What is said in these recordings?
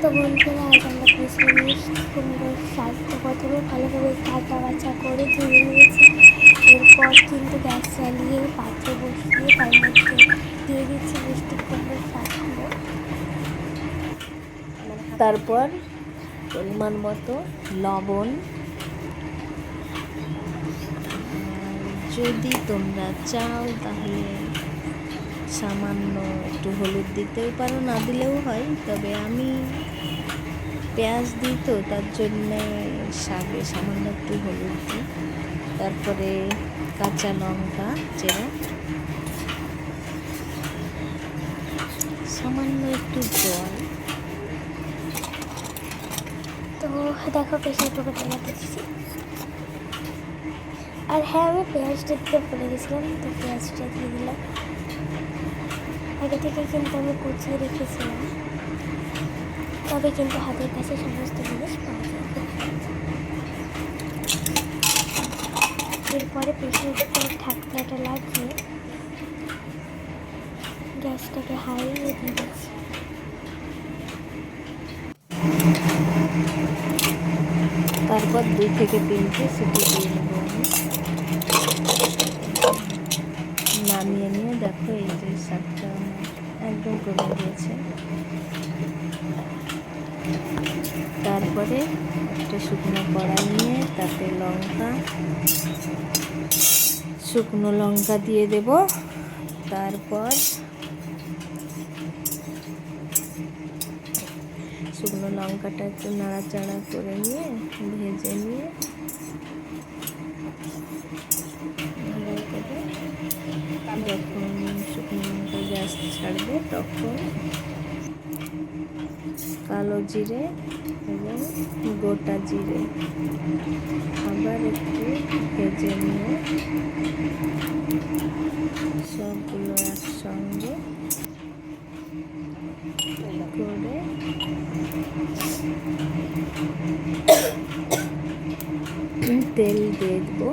তো বন্ধুরা আজ আমরা করেছিলাম মিষ্টি কুমড়োর শাক। তো প্রথমে ভালোভাবে কাটা বাছা করে ধুয়ে নিয়েছি। এরপর কিন্তু গ্যাস চালিয়ে পাত্র বসিয়ে তার মধ্যে দিয়ে দিচ্ছি মিষ্টি কুমড়োর শাকগুলো। তারপর পরিমাণ মতো লবণ, যদি তোমরা চাও তাহলে সামান্য একটু হলুদ দিতেও পারো, না দিলেও হয়। তবে আমি পেঁয়াজ দিই তো, তার জন্যে শাকে সামান্য একটু হলুদ দিই। তারপরে কাঁচা লঙ্কা চেরা, সামান্য একটু জল। তো দেখো প্রেশার কুকারটা দিচ্ছি। আর হ্যাঁ, আমি পেঁয়াজটা দিতে ভুলে গেছিলাম, তো পেঁয়াজটা দিয়ে দিলাম। আগে থেকে কিন্তু আমি কুচিয়ে রেখেছিলাম, তবে কিন্তু হাতের কাছে সমস্ত জিনিস পাওয়া যায়। এরপরে প্রেশার কুকারের ঢাকনাটা লাগিয়ে গ্যাসটাকে হারিয়ে দিয়ে দিচ্ছি। তারপর 2 থেকে 3টে সিটি দিয়ে নেব। নামিয়ে নিয়ে দেখো এই যে শাকটা একদম কমে গিয়েছে। তারপরে একটা শুকনো কড়াই নিয়ে তাতে শুকনো লঙ্কা দিয়ে দেব। তারপর শুকনো লঙ্কাটা একটু নাড়াচাড়া করে নিয়ে ভেজে নিয়ে যখন শুকনো লঙ্কা গ্যাস ছাড়বে তখন কালো জিরে এবং গোটা জিরে আবার একটু ভেজে নিয়ে সবগুলো একসঙ্গে করে তেল দিয়ে দেবো।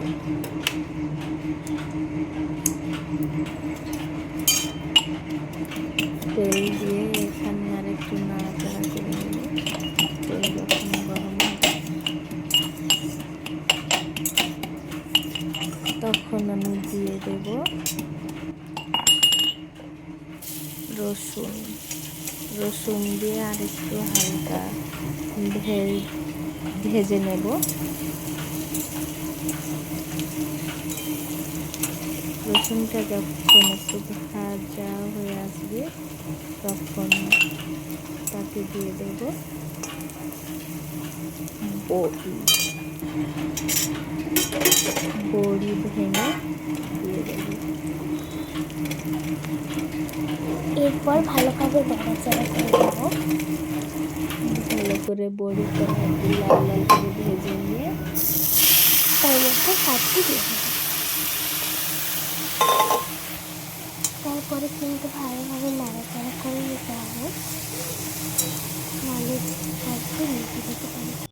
তেল দিয়ে এখানে আর একটু নাড়াচাড়া করে নেব। তেল যখন গরম হবে তখন আমি দিয়ে দেব রসুন দিয়ে আর একটু হালকা ভেজে নেব। রসুনটা যখন একটু ভাজা হয়ে আসবে তখন তাতে দিয়ে দেব বড়ি ভেঙে দিয়ে দেব। এরপর ভালোভাবে নাড়াচাড়া করে দেবো। ভালো করে বড়িটা একটু লাল লাল করে ভেজে নিয়ে তার মধ্যে শাকটি দিয়ে দেবো। তারপরে কিন্তু ভালোভাবে নাড়াচাড়া করে নিতে হবে, নাহলে শাকটি নিচে যেতে পারে।